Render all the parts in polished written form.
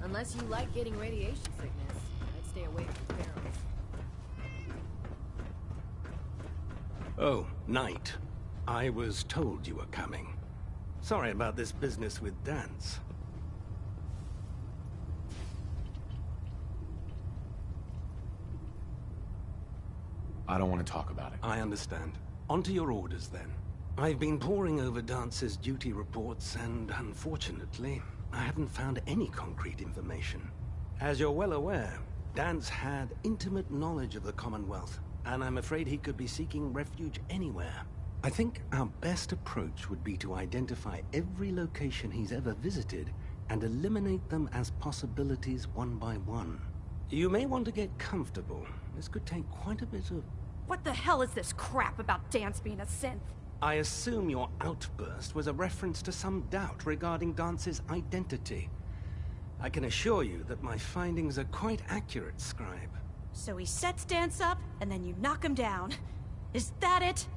Unless you like getting radiation sickness, I'd stay away from barrels. Oh, Knight. I was told you were coming. Sorry about this business with Dance. I don't want to talk about it. I understand. On to your orders, then. I've been poring over Dance's duty reports, and unfortunately, I haven't found any concrete information. As you're well aware, Dance had intimate knowledge of the Commonwealth, and I'm afraid he could be seeking refuge anywhere. I think our best approach would be to identify every location he's ever visited and eliminate them as possibilities one by one. You may want to get comfortable. This could take quite a bit of... What the hell is this crap about Dance being a synth? I assume your outburst was a reference to some doubt regarding Dance's identity. I can assure you that my findings are quite accurate, Scribe. So he sets Dance up, and then you knock him down. Is that it?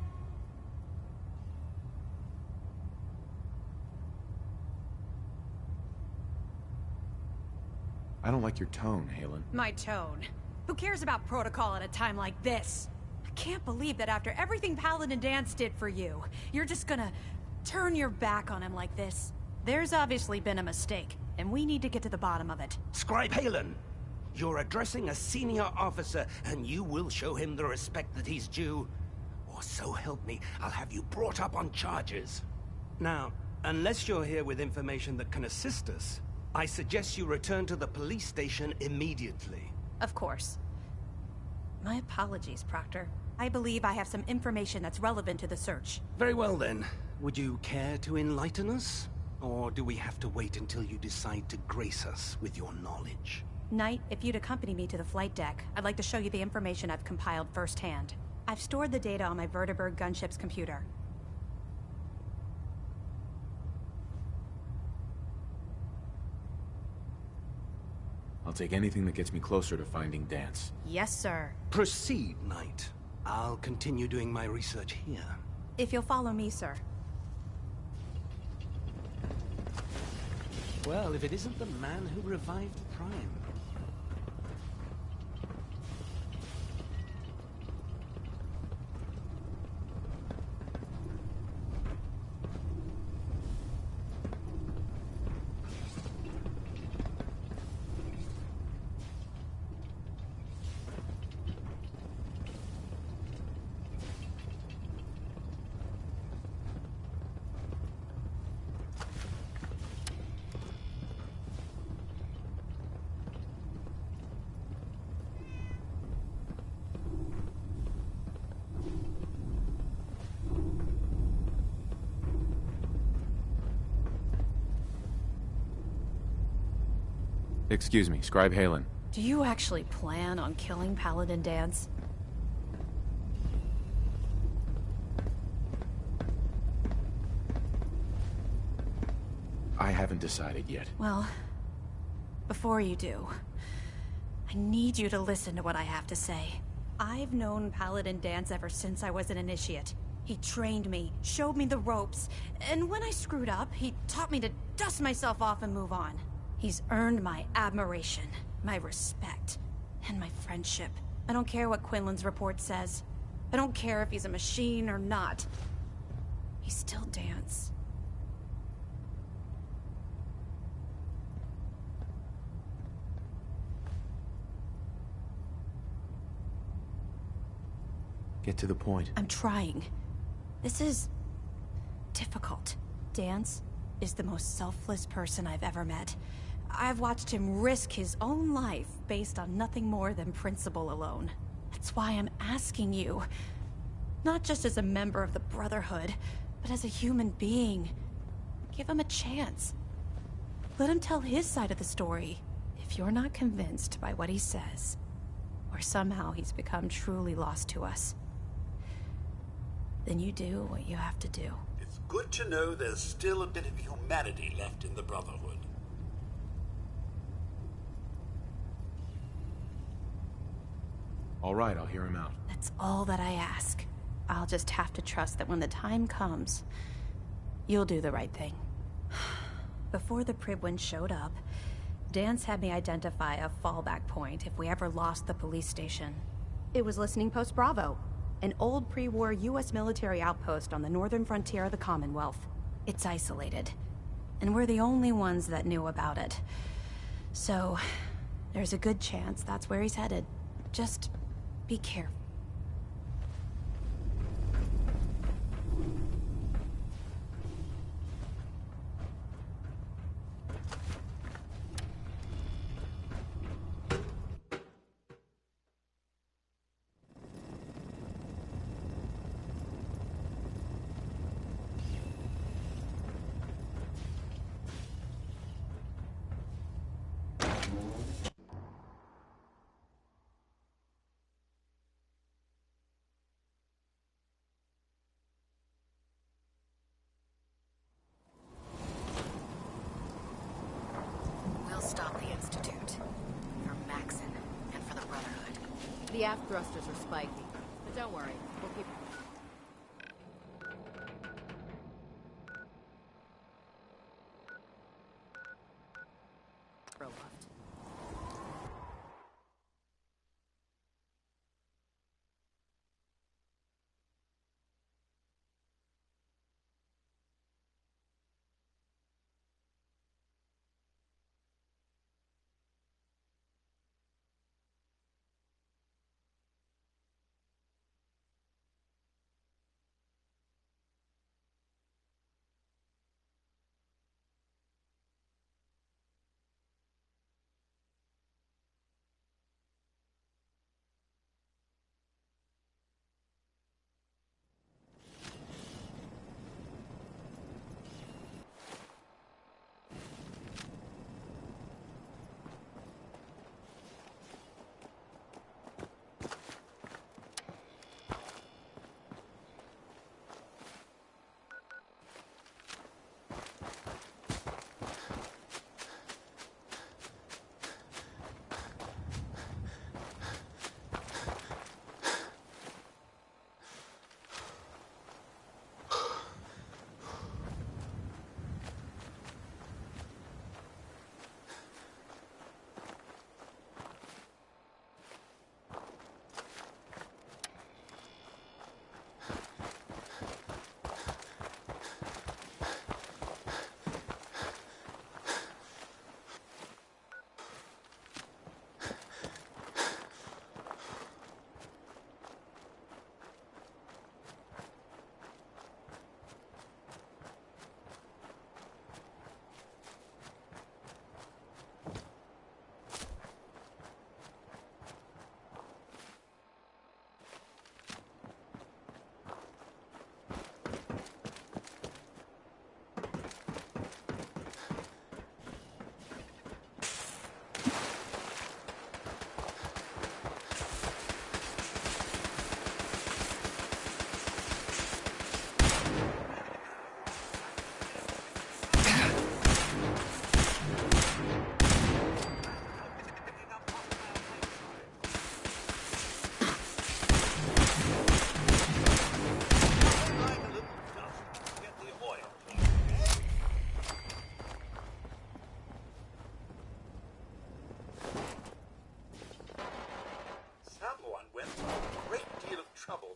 I don't like your tone, Halen. My tone. Who cares about protocol at a time like this? I can't believe that after everything Paladin Dance did for you, you're just gonna turn your back on him like this. There's obviously been a mistake, and we need to get to the bottom of it. Scribe Halen! You're addressing a senior officer, and you will show him the respect that he's due. Or so help me, I'll have you brought up on charges. Now, unless you're here with information that can assist us, I suggest you return to the police station immediately. Of course. My apologies, Proctor. I believe I have some information that's relevant to the search. Very well then. Would you care to enlighten us? Or do we have to wait until you decide to grace us with your knowledge? Knight, if you'd accompany me to the flight deck, I'd like to show you the information I've compiled firsthand. I've stored the data on my Vertibird gunship's computer. I'll take anything that gets me closer to finding Dance. Yes, sir. Proceed, Knight. I'll continue doing my research here. If you'll follow me, sir. Well, if it isn't the man who revived Prime. Excuse me, Scribe Halen. Do you actually plan on killing Paladin Dance? I haven't decided yet. Well, before you do, I need you to listen to what I have to say. I've known Paladin Dance ever since I was an initiate. He trained me, showed me the ropes, and when I screwed up, he taught me to dust myself off and move on. He's earned my admiration, my respect, and my friendship. I don't care what Quinlan's report says. I don't care if he's a machine or not. He's still Dance. Get to the point. I'm trying. This is difficult. Dance is the most selfless person I've ever met. I've watched him risk his own life based on nothing more than principle alone. That's why I'm asking you. Not just as a member of the Brotherhood, but as a human being. Give him a chance. Let him tell his side of the story. If you're not convinced by what he says, or somehow he's become truly lost to us, then you do what you have to do. It's good to know there's still a bit of humanity left in the Brotherhood. All right, I'll hear him out. That's all that I ask. I'll just have to trust that when the time comes, you'll do the right thing. Before the Pribwin showed up, Dan's had me identify a fallback point if we ever lost the police station. It was Listening Post Bravo, an old pre-war US military outpost on the northern frontier of the Commonwealth. It's isolated, and we're the only ones that knew about it. So, there's a good chance that's where he's headed. Just be careful. We'll stop the Institute. For Maxon, and for the Brotherhood. The aft thrusters are spiky, but don't worry, we'll keep... Robust.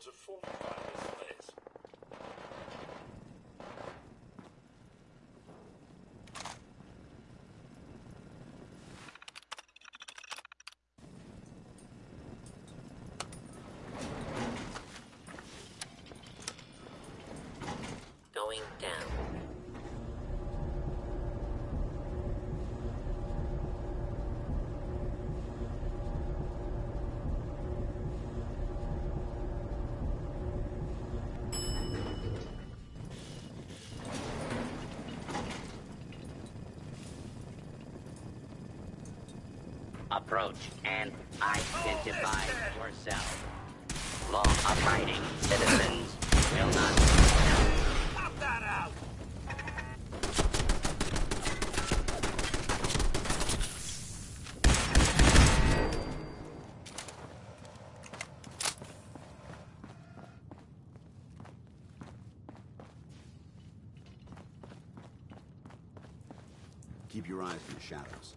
to fortify this place. Going down. Approach and identify yourself. Law-abiding citizens will not... Pop that out! Keep your eyes on the shadows.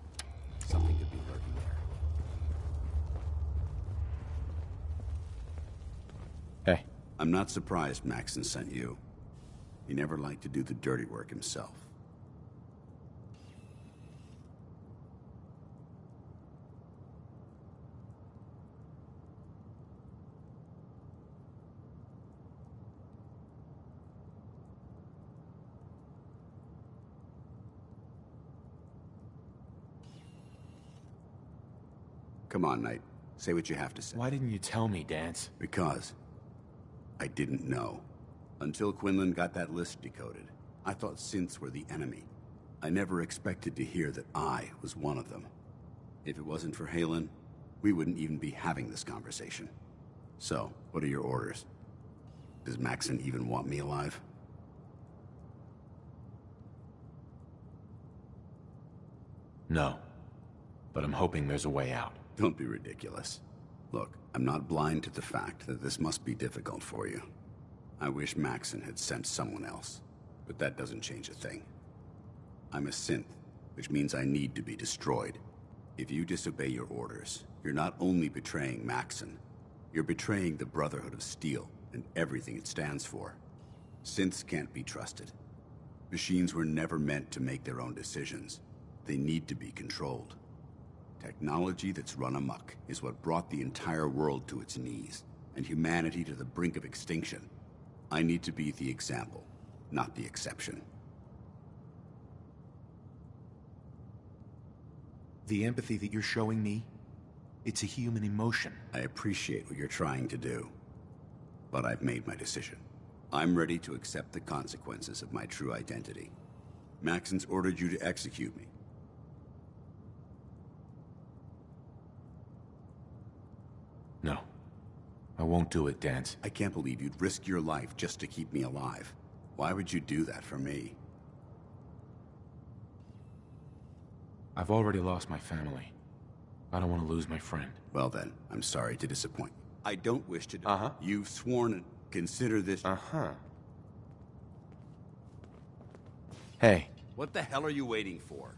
I'm not surprised Maxon sent you. He never liked to do the dirty work himself. Come on, Knight. Say what you have to say. Why didn't you tell me, Dance? Because I didn't know. Until Quinlan got that list decoded, I thought synths were the enemy. I never expected to hear that I was one of them. If it wasn't for Halen, we wouldn't even be having this conversation. So, what are your orders? Does Maxon even want me alive? No. But I'm hoping there's a way out. Don't be ridiculous. Look, I'm not blind to the fact that this must be difficult for you. I wish Maxon had sent someone else, but that doesn't change a thing. I'm a synth, which means I need to be destroyed. If you disobey your orders, you're not only betraying Maxon, you're betraying the Brotherhood of Steel and everything it stands for. Synths can't be trusted. Machines were never meant to make their own decisions. They need to be controlled. Technology that's run amok is what brought the entire world to its knees, and humanity to the brink of extinction. I need to be the example, not the exception. The empathy that you're showing me, it's a human emotion. I appreciate what you're trying to do, but I've made my decision. I'm ready to accept the consequences of my true identity. Maxon's ordered you to execute me. No. I won't do it, Dance. I can't believe you'd risk your life just to keep me alive. Why would you do that for me? I've already lost my family. I don't want to lose my friend. Well then, I'm sorry to disappoint. I don't wish to... Uh-huh. You've sworn and consider this... Uh-huh. Hey. What the hell are you waiting for?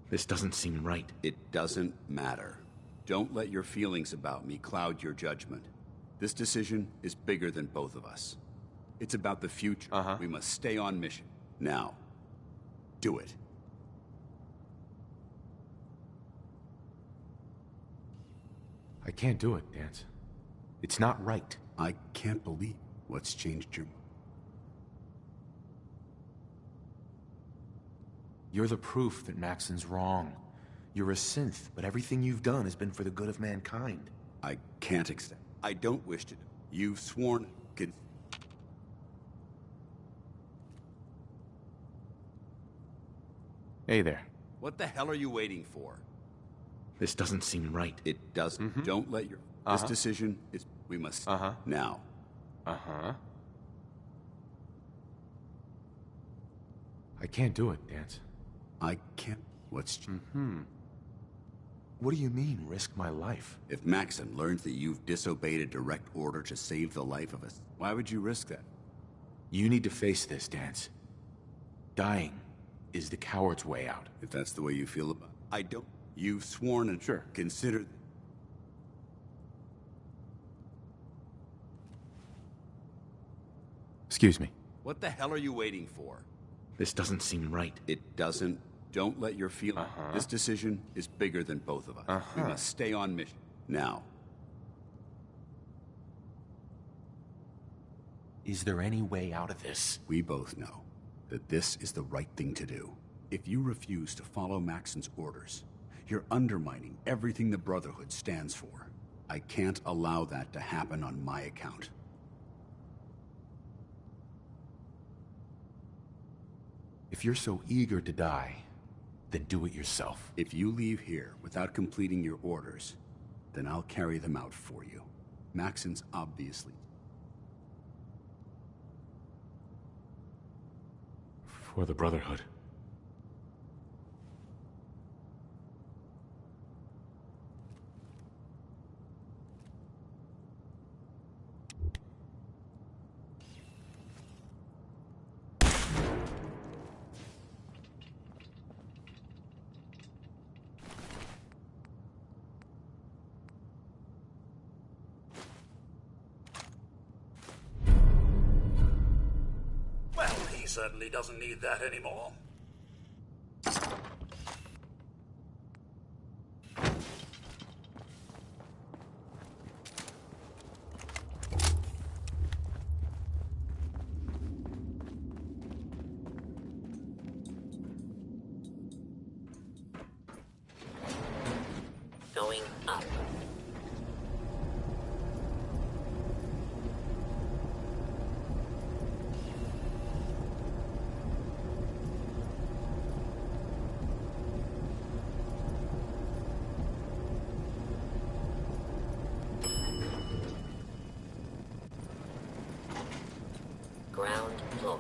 This doesn't seem right. It doesn't matter. Don't let your feelings about me cloud your judgment. This decision is bigger than both of us. It's about the future. Uh-huh. We must stay on mission. Now, do it. I can't do it, Dance. It's not right. I can't believe what's changed your... You're the proof that Maxon's wrong. You're a synth, but everything you've done has been for the good of mankind. I can't accept... I don't wish to... You've sworn... Hey there. What the hell are you waiting for? This doesn't seem right. It doesn't. Mm-hmm. Don't let your... This decision is... We must... Uh-huh. Now. Uh-huh. I can't do it, Dance. I can't... What's... What do you mean, risk my life? If Maxon learns that you've disobeyed a direct order to save the life of us, why would you risk that? You need to face this, Dance. Dying is the coward's way out. If that's the way you feel about it. I don't... You've sworn and... Sure. Consider... Excuse me. What the hell are you waiting for? This doesn't seem right. It doesn't. Don't let your feel... This decision is bigger than both of us. We must stay on mission. Now. Is there any way out of this? We both know that this is the right thing to do. If you refuse to follow Maxon's orders, you're undermining everything the Brotherhood stands for. I can't allow that to happen on my account. If you're so eager to die, then do it yourself. If you leave here without completing your orders, then I'll carry them out for you. Maxon's obviously... For the Brotherhood. he certainly doesn't need that anymore. Going up. Ground floor.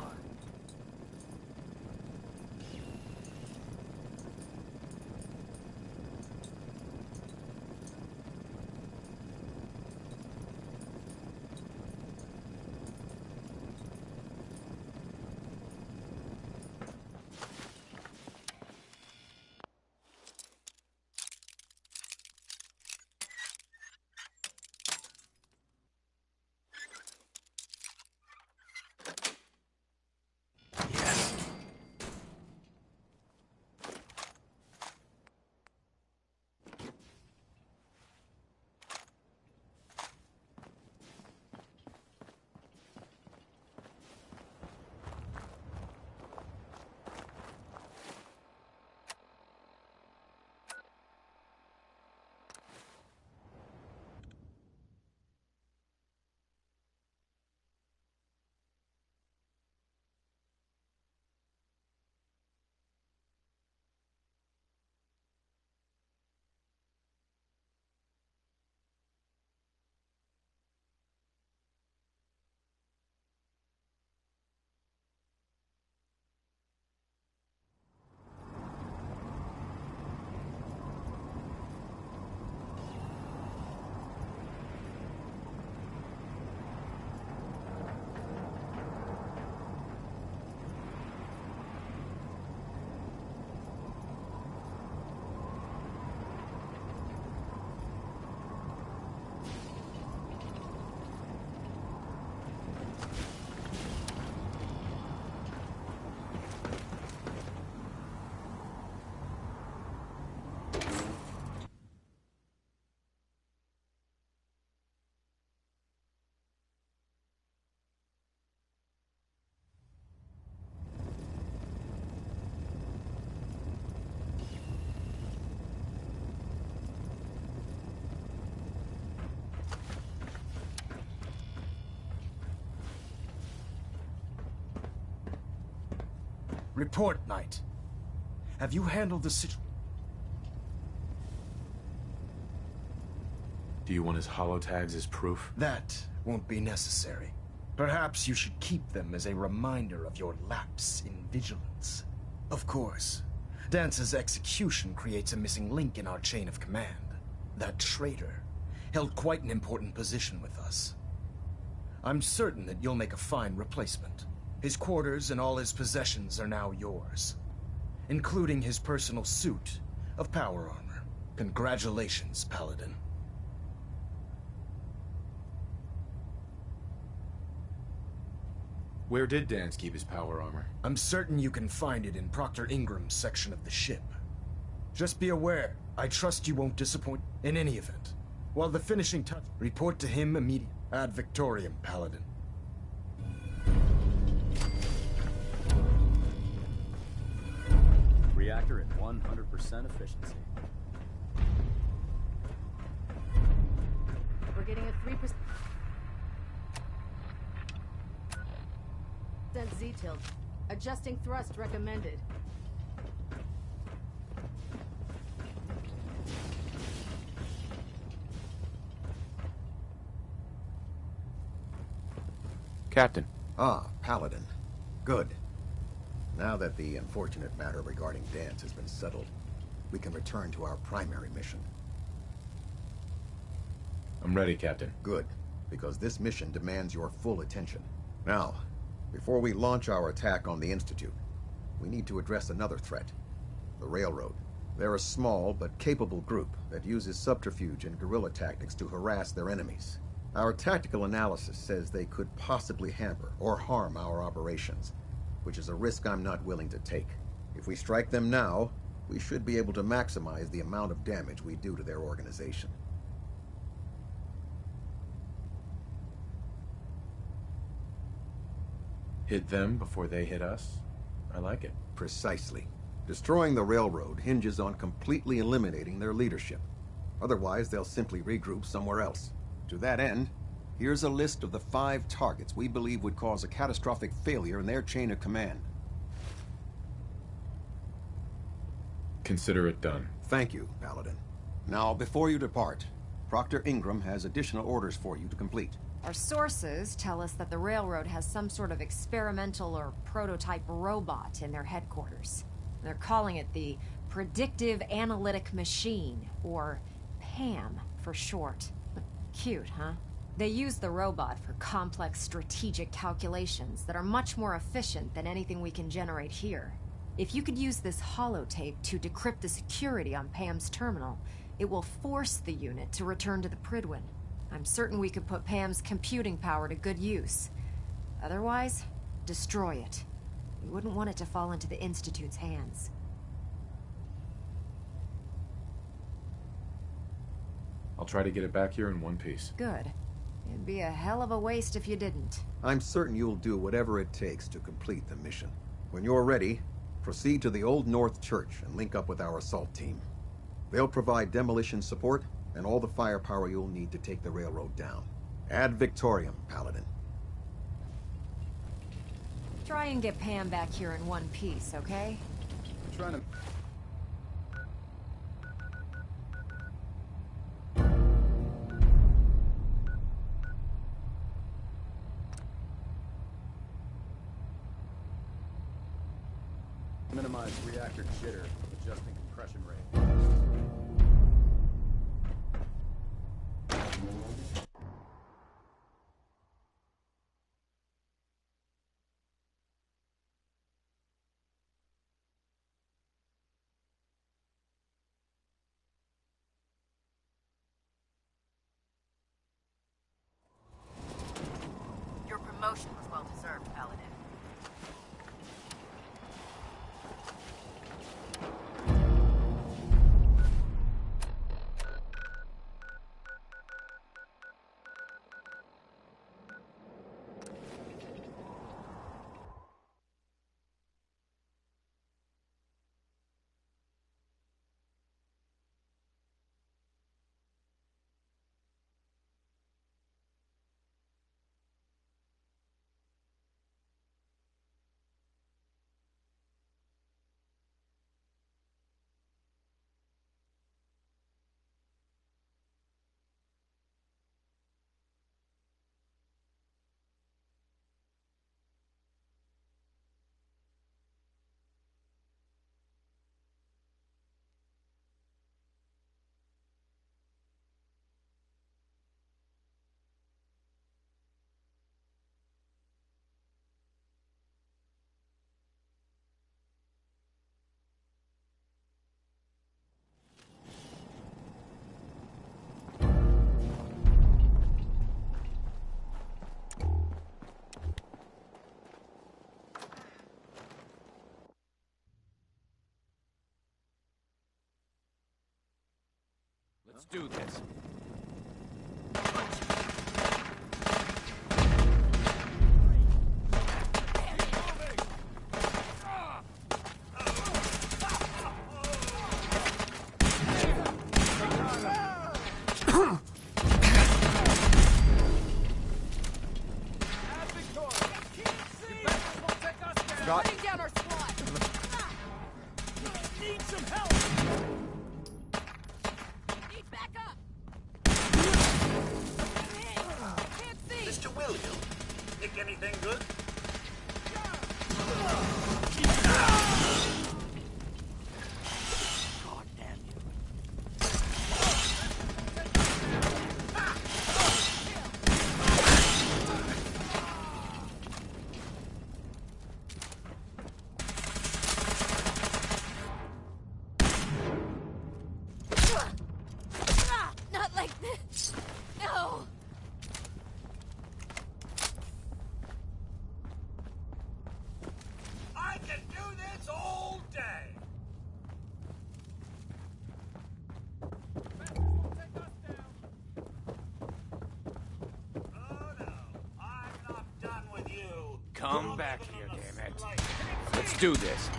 Report, Knight. Have you handled the situation? Do you want his holotags as proof? That won't be necessary. Perhaps you should keep them as a reminder of your lapse in vigilance. Of course, Dance's execution creates a missing link in our chain of command. That traitor held quite an important position with us. I'm certain that you'll make a fine replacement. His quarters and all his possessions are now yours, including his personal suit of power armor. Congratulations, Paladin. Where did Dance keep his power armor? I'm certain you can find it in Proctor Ingram's section of the ship. Just be aware, I trust you won't disappoint. In any event, while the finishing touch, report to him immediately. Ad Victoriam, Paladin. Reactor at 100% efficiency. We're getting a 3% Z-tilt. Adjusting thrust recommended. Captain. Ah, Paladin. Good. Now that the unfortunate matter regarding Dance has been settled, we can return to our primary mission. I'm ready, Captain. Good, because this mission demands your full attention. Now, before we launch our attack on the Institute, we need to address another threat. The Railroad. They're a small but capable group that uses subterfuge and guerrilla tactics to harass their enemies. Our tactical analysis says they could possibly hamper or harm our operations. which is a risk I'm not willing to take. If we strike them now, we should be able to maximize the amount of damage we do to their organization. Hit them before they hit us? I like it. Precisely. Destroying the railroad hinges on completely eliminating their leadership. Otherwise, they'll simply regroup somewhere else. To that end, here's a list of the 5 targets we believe would cause a catastrophic failure in their chain of command. Consider it done. Thank you, Paladin. Now, before you depart, Proctor Ingram has additional orders for you to complete. Our sources tell us that the railroad has some sort of experimental or prototype robot in their headquarters. They're calling it the Predictive Analytic Machine, or PAM for short. Cute, huh? They use the robot for complex strategic calculations that are much more efficient than anything we can generate here. If you could use this holotape to decrypt the security on PAM's terminal, it will force the unit to return to the Pridwin. I'm certain we could put PAM's computing power to good use. Otherwise, destroy it. We wouldn't want it to fall into the Institute's hands. I'll try to get it back here in one piece. Good. It'd be a hell of a waste if you didn't. I'm certain you'll do whatever it takes to complete the mission. When you're ready, proceed to the Old North Church and link up with our assault team. They'll provide demolition support and all the firepower you'll need to take the railroad down. Ad Victoriam, Paladin. Try and get Pam back here in one piece, okay? I'm trying to... minimize reactor jitter, adjusting compression rate. Your promotion was well deserved, Paladin. Let's do this. Putting down our squad! Need some help! Need backup! Can't see! Mr. William, pick anything good? God damn you. Not like this! No! Come back here, damn it. Let's do this.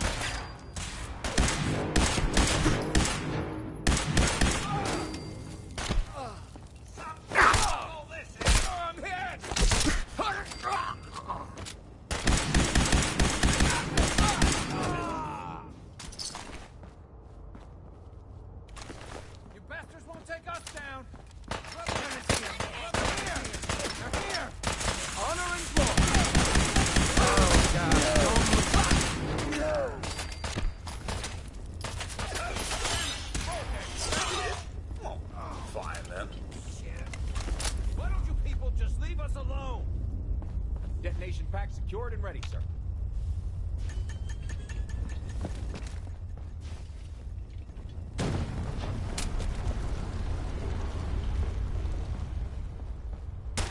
I'm hit! You bastards won't take us down! They're here! Honor and glory! Oh, God. Fine then. Why don't you people just leave us alone? Detonation pack secured and ready, sir.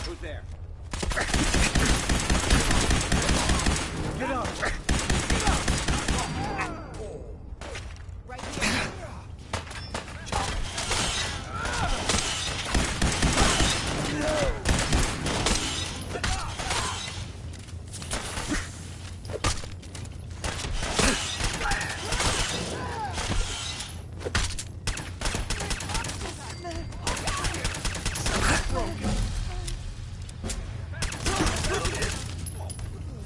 Who's there? Get up! Get up! Right here.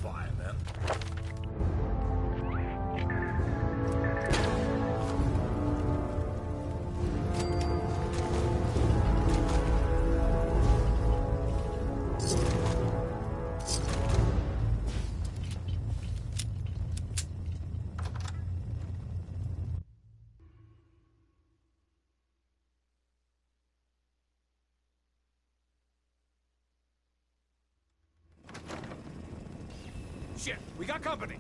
Fine then. Shit, we got company.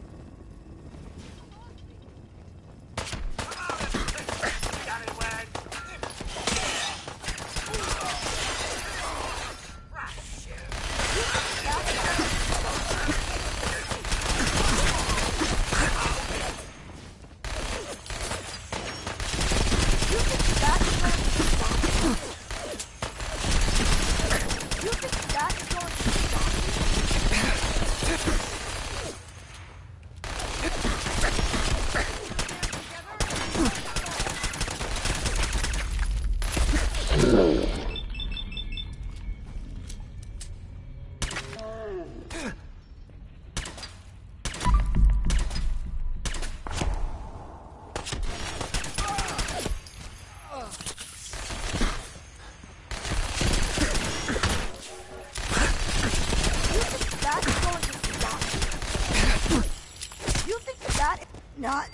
Not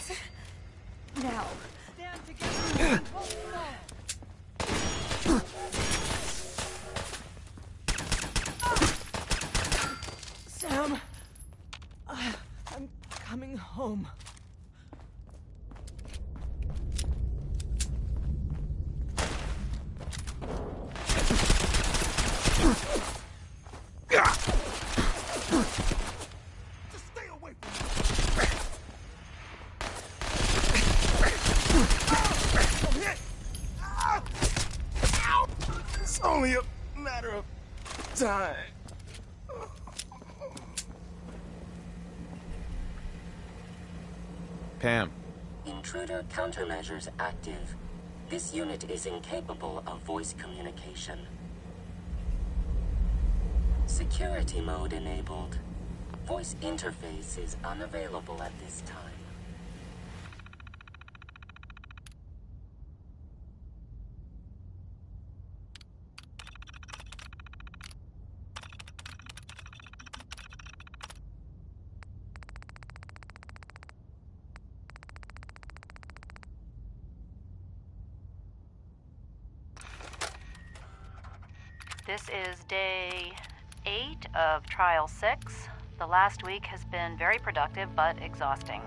now. Stand together. Sam, I'm coming home. It's only a matter of time. Pam. Intruder countermeasures active. This unit is incapable of voice communication. Security mode enabled. Voice interface is unavailable at this time. This is day 8 of Trial 6. The last week has been very productive but exhausting.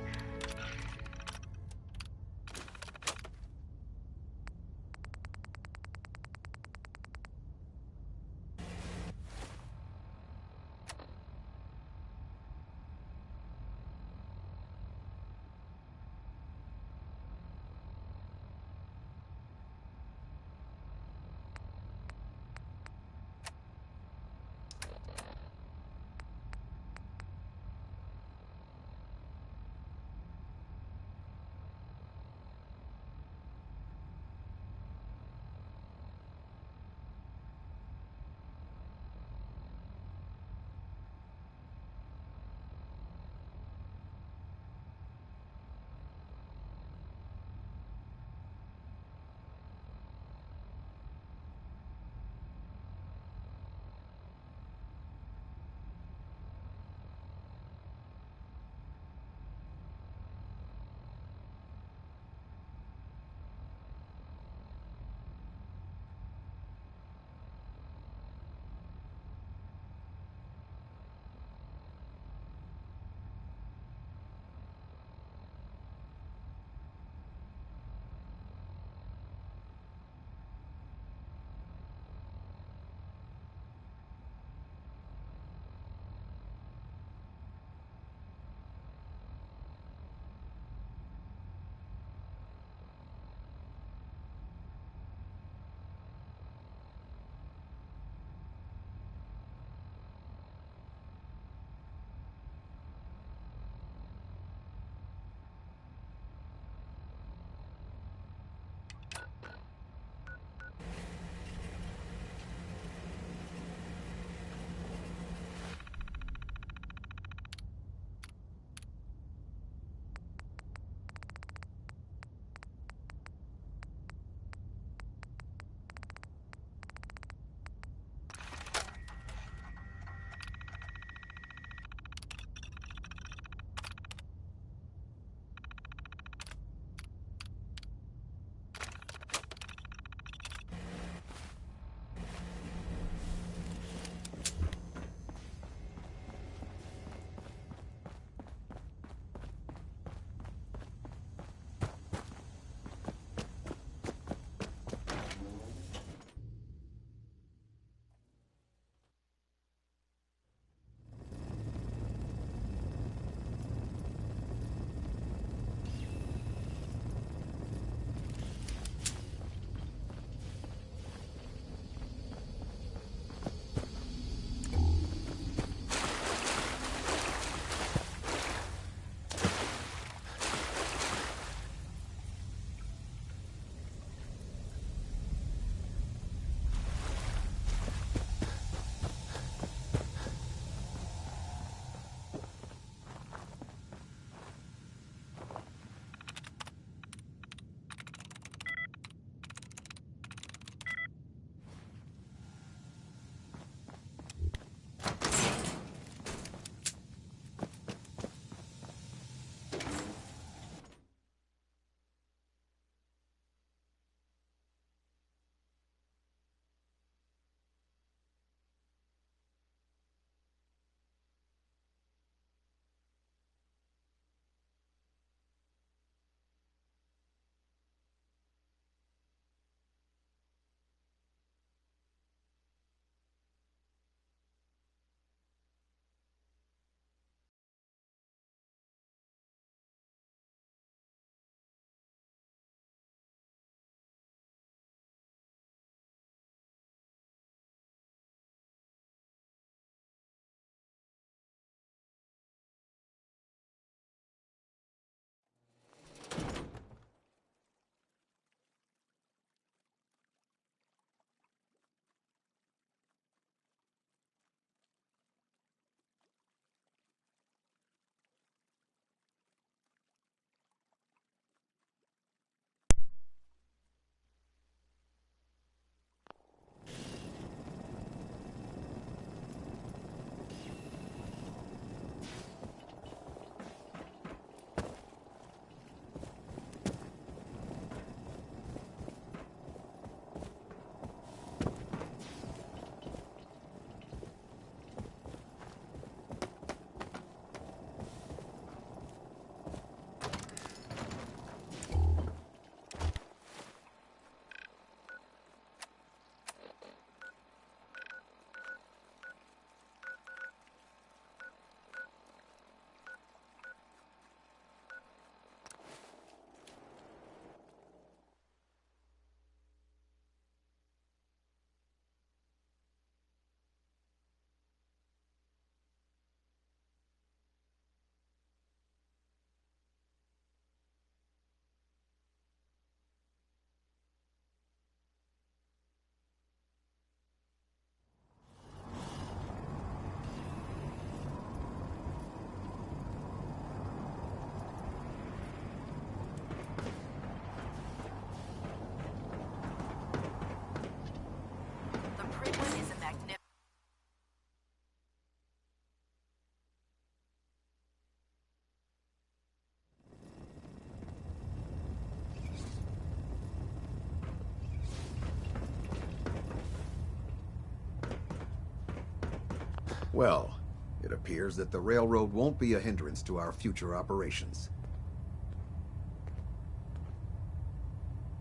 Well, it appears that the railroad won't be a hindrance to our future operations.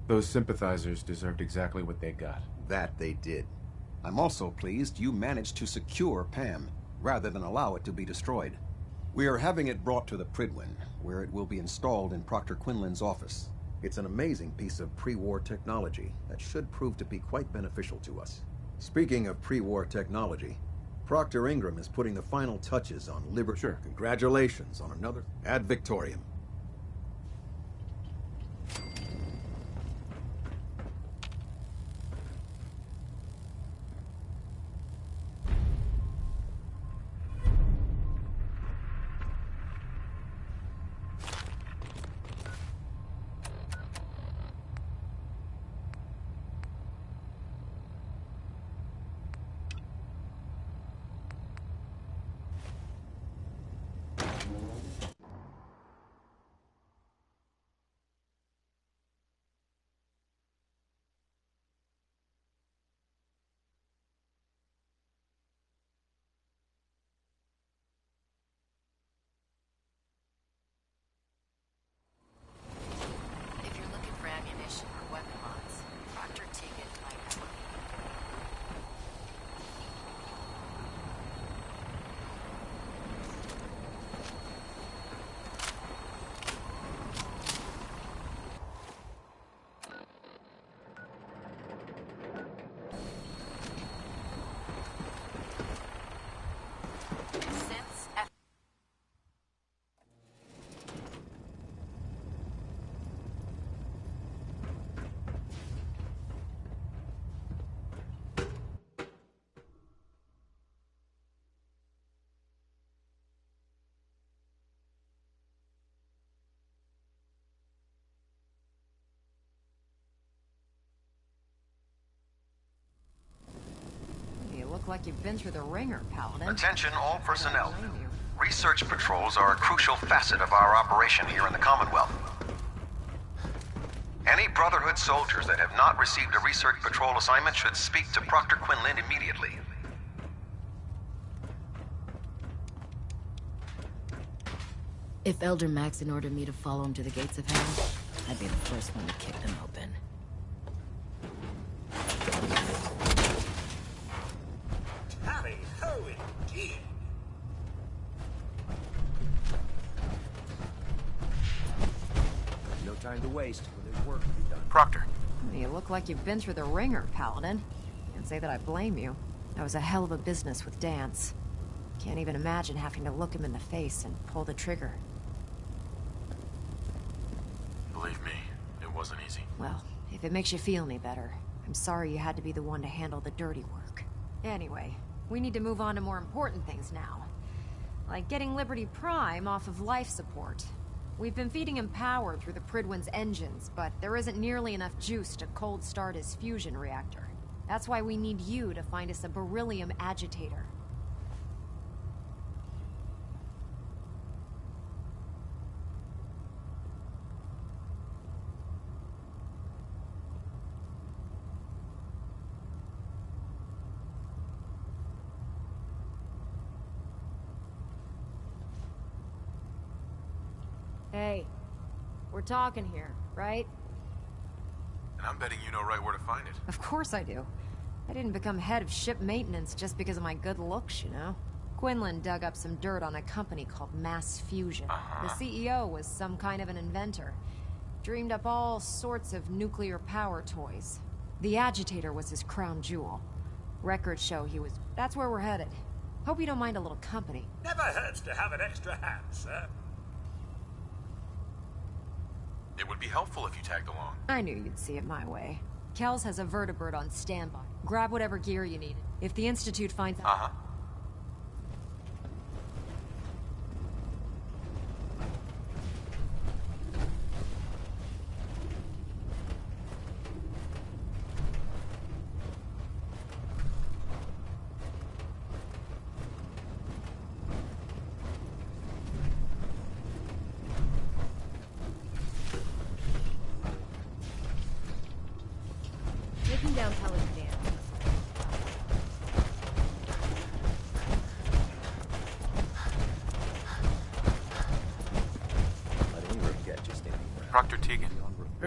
Those sympathizers deserved exactly what they got. That they did. I'm also pleased you managed to secure Pam, rather than allow it to be destroyed. We are having it brought to the Prydwen, where it will be installed in Proctor Quinlan's office. It's an amazing piece of pre-war technology that should prove to be quite beneficial to us. Speaking of pre-war technology, Proctor Ingram is putting the final touches on Liberty. Sure. Congratulations on another Ad Victoriam. If you're looking for ammunition or weapon mods, Dr. Tiggett might help. Since You look like you've been through the ringer, Paladin. Attention all personnel. I don't blame you. Research patrols are a crucial facet of our operation here in the Commonwealth. Any Brotherhood soldiers that have not received a research patrol assignment should speak to Proctor Quinlan immediately. If Elder Maxon ordered me to follow him to the gates of hell, I'd be the first one to kick them open. Tally-ho indeed. No time to waste when there's work to be done. Proctor. You look like you've been through the ringer, Paladin. Can't say that I blame you. That was a hell of a business with Dance. Can't even imagine having to look him in the face and pull the trigger. Believe me, it wasn't easy. Well, if it makes you feel any better, I'm sorry you had to be the one to handle the dirty work. Anyway, we need to move on to more important things now. Like getting Liberty Prime off of life support. We've been feeding him power through the Prydwen's engines, but there isn't nearly enough juice to cold start his fusion reactor. That's why we need you to find us a beryllium agitator. Hey, we're talking here, right? And I'm betting you know right where to find it. Of course I do. I didn't become head of ship maintenance just because of my good looks, you know? Quinlan dug up some dirt on a company called Mass Fusion. The CEO was some kind of an inventor. Dreamed up all sorts of nuclear power toys. The agitator was his crown jewel. Records show he was... That's where we're headed. Hope you don't mind a little company. Never hurts to have an extra hand, sir. It would be helpful if you tagged along. I knew you'd see it my way. Kells has a vertibird on standby. Grab whatever gear you need. If the Institute finds out... Taking down Pelican Dam.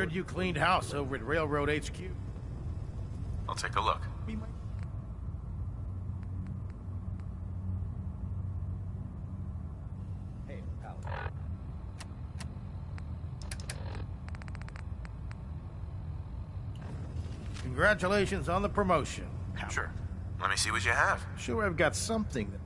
Heard you cleaned house over at Railroad HQ. I'll take a look. Hey, pal. Congratulations on the promotion. Sure. Let me see what you have. Sure, I've got something that...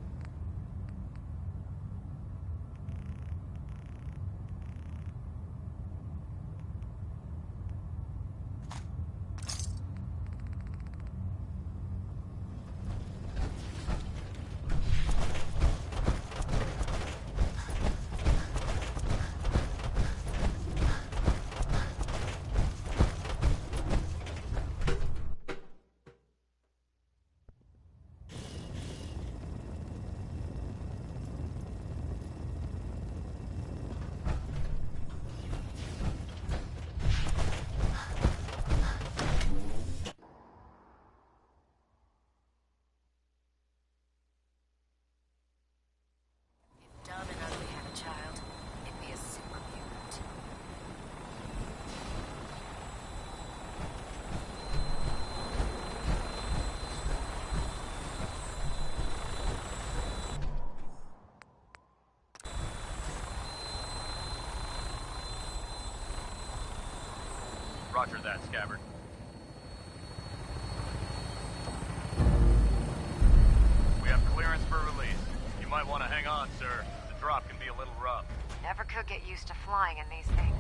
Dumb and ugly had a child, it'd be a super mutant. Roger that, Scabbard. We have clearance for release. You might want to hang on, sir. The drop can be a little rough. Never could get used to flying in these things.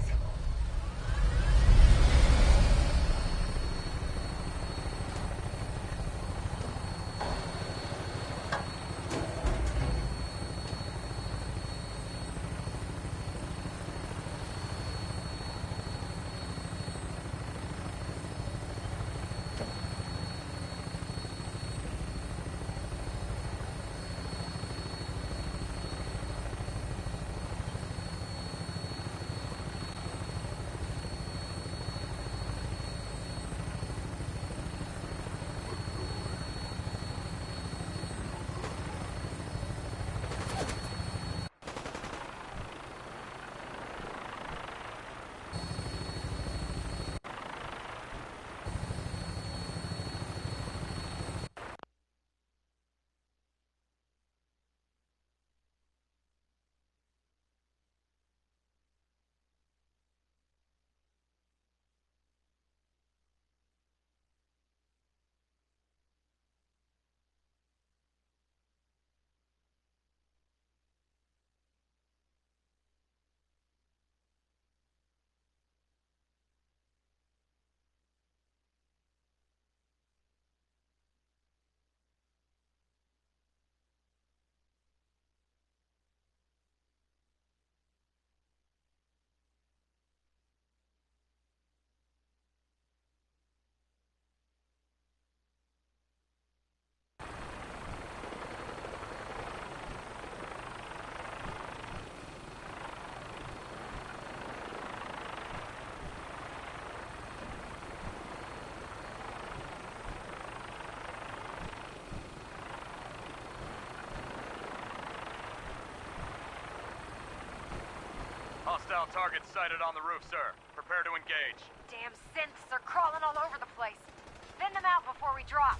Hostile target sighted on the roof, sir. Prepare to engage. Damn synths are crawling all over the place. Thin them out before we drop.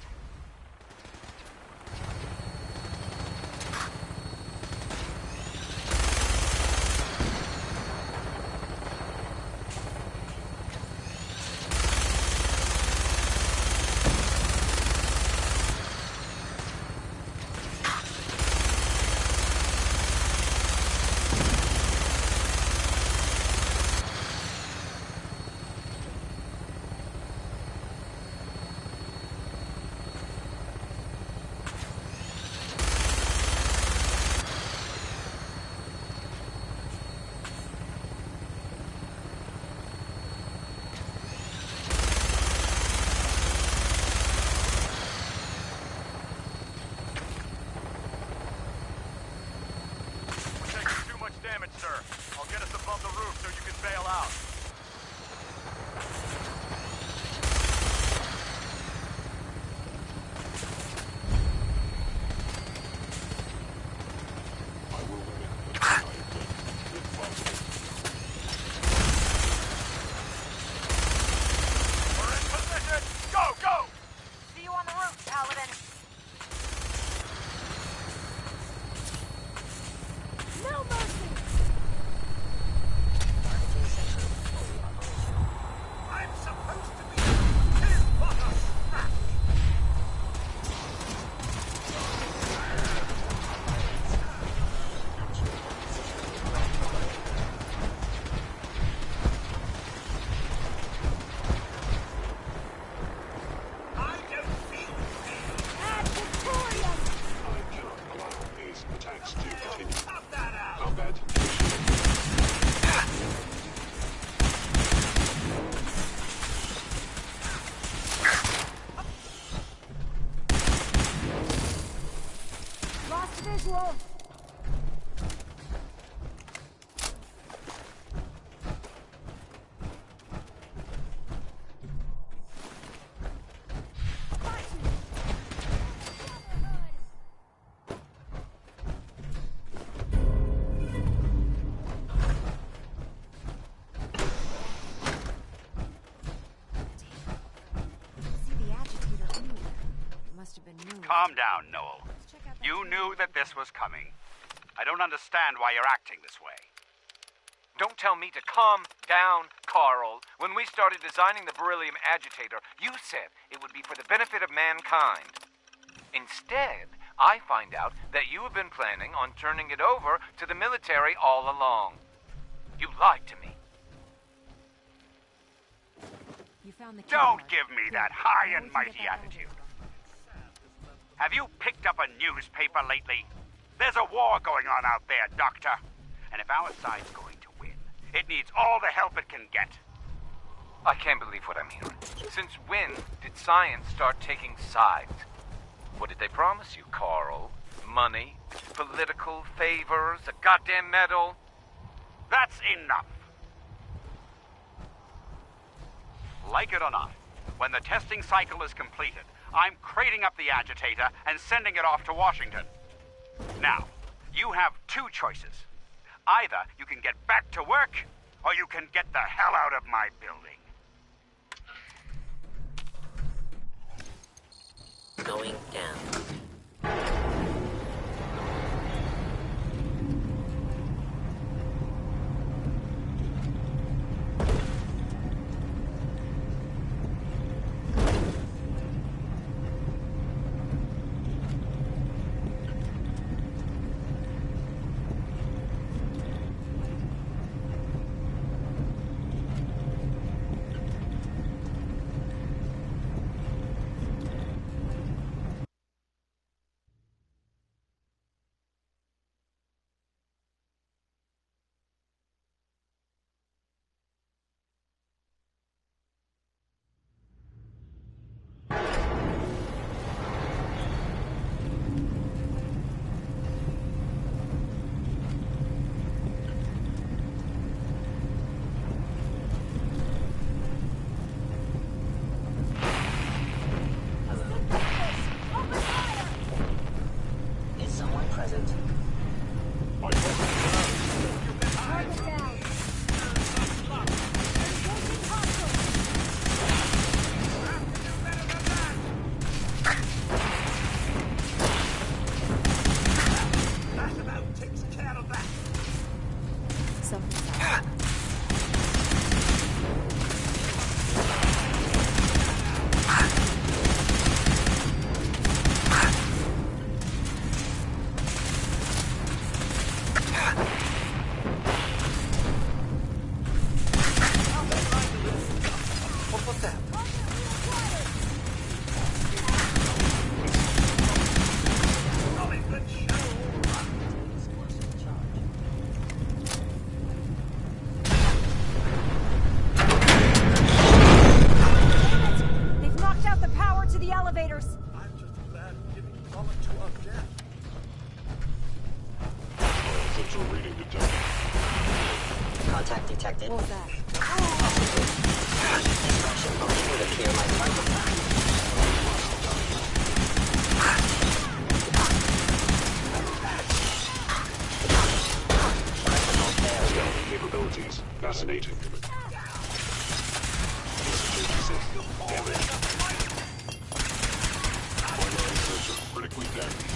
Control! Calm down, Noel. You knew that this was coming. I don't understand why you're acting this way. Don't tell me to calm down, Carl. When we started designing the beryllium agitator, you said it would be for the benefit of mankind. Instead, I find out that you have been planning on turning it over to the military all along. You lied to me. Don't give me that high and mighty attitude. Have you picked up a newspaper lately? There's a war going on out there, Doctor. And if our side's going to win, it needs all the help it can get. I can't believe what I'm hearing. Since when did science start taking sides? What did they promise you, Carl? Money? Political favors? A goddamn medal? That's enough. Like it or not, when the testing cycle is completed, I'm crating up the agitator and sending it off to Washington. Now, you have two choices. Either you can get back to work, or you can get the hell out of my building. Going down. Fascinating. Critically damaged.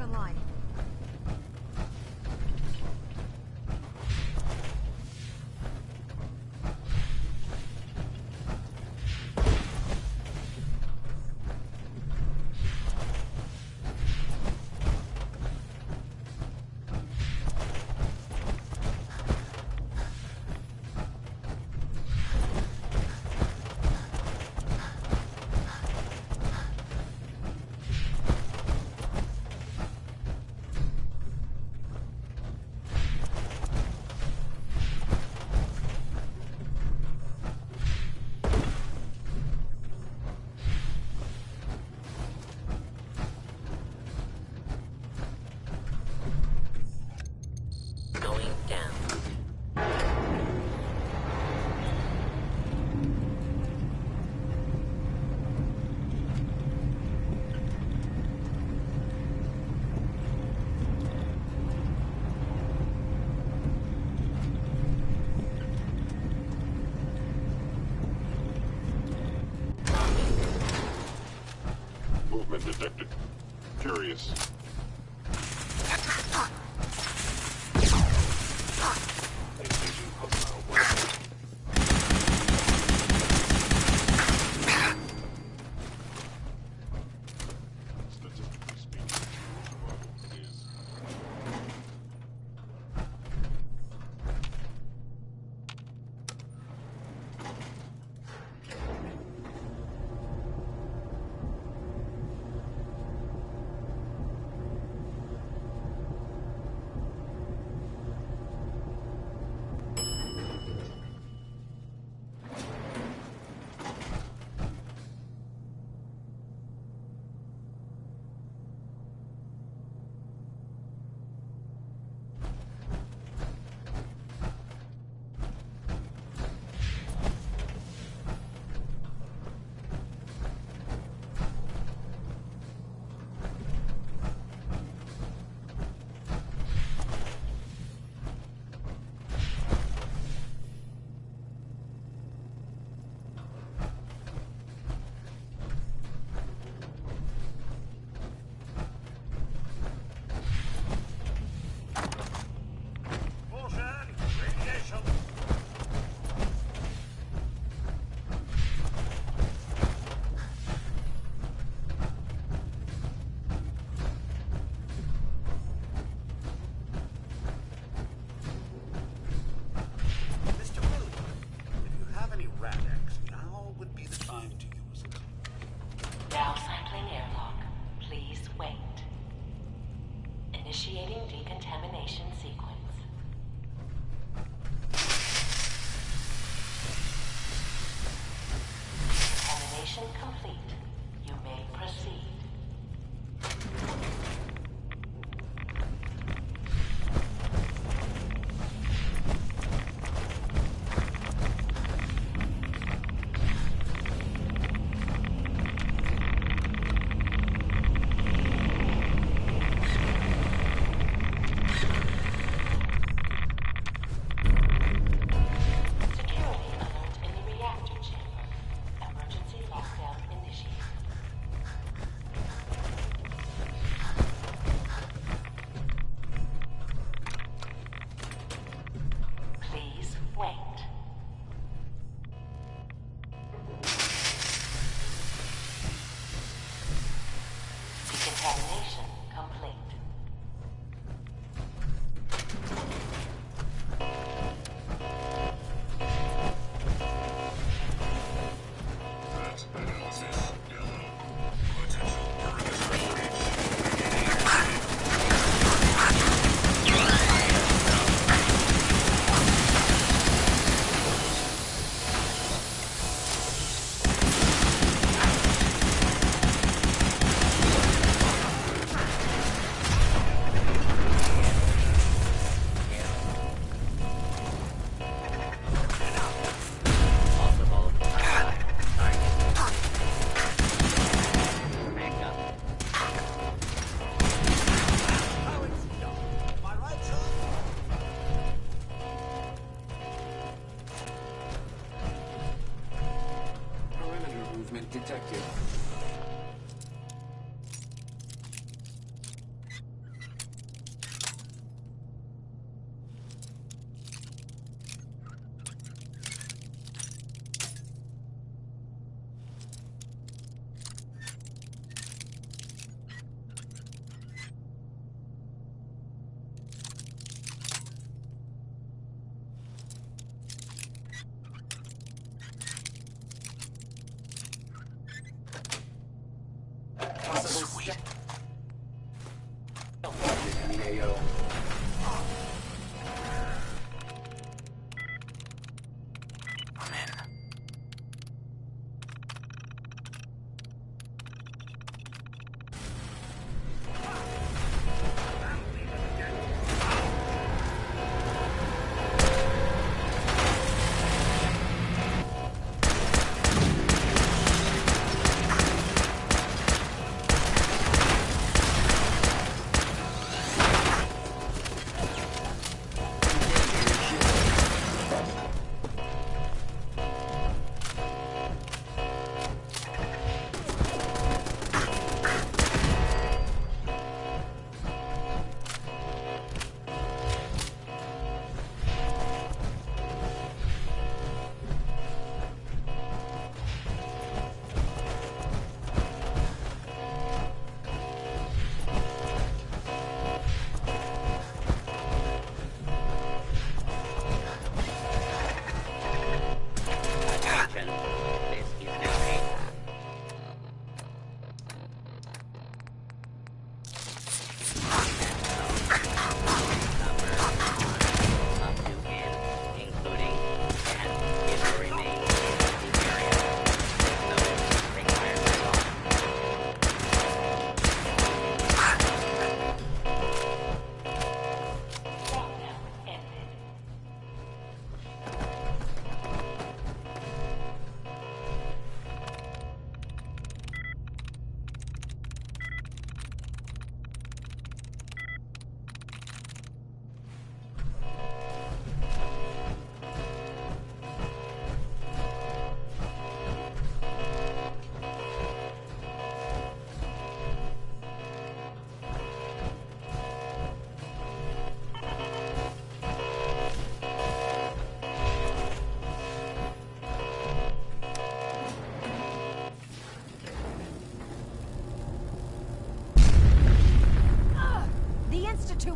in line. Going down. Movement detected. Curious. Initiating decontamination sequence. Decontamination complete. You may proceed. Decontamination complete. Detected. AO. I'm in.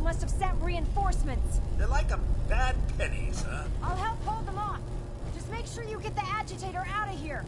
Must have sent reinforcements. They're like a bad pennies, huh? I'll help hold them off. Just make sure you get the agitator out of here.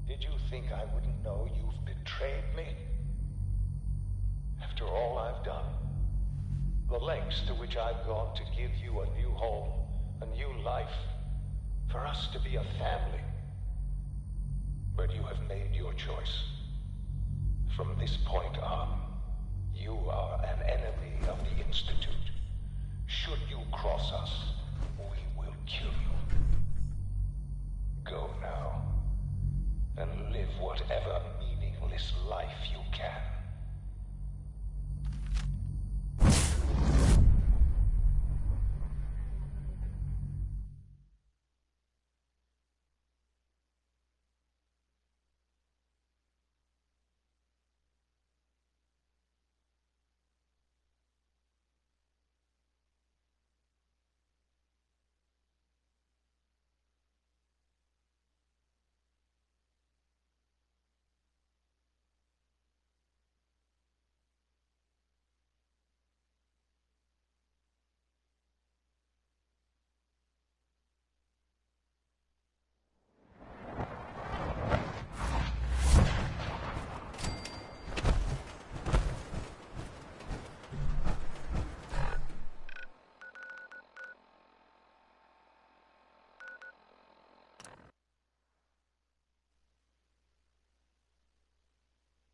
Did you think I wouldn't know you've betrayed me? After all I've done, the lengths to which I've gone to give you a new home, a new life, for us to be a family. But you have made your choice. From this point on, you are an enemy of the Institute. Should you cross us, we will kill you. Go now, and live whatever meaningless life you can.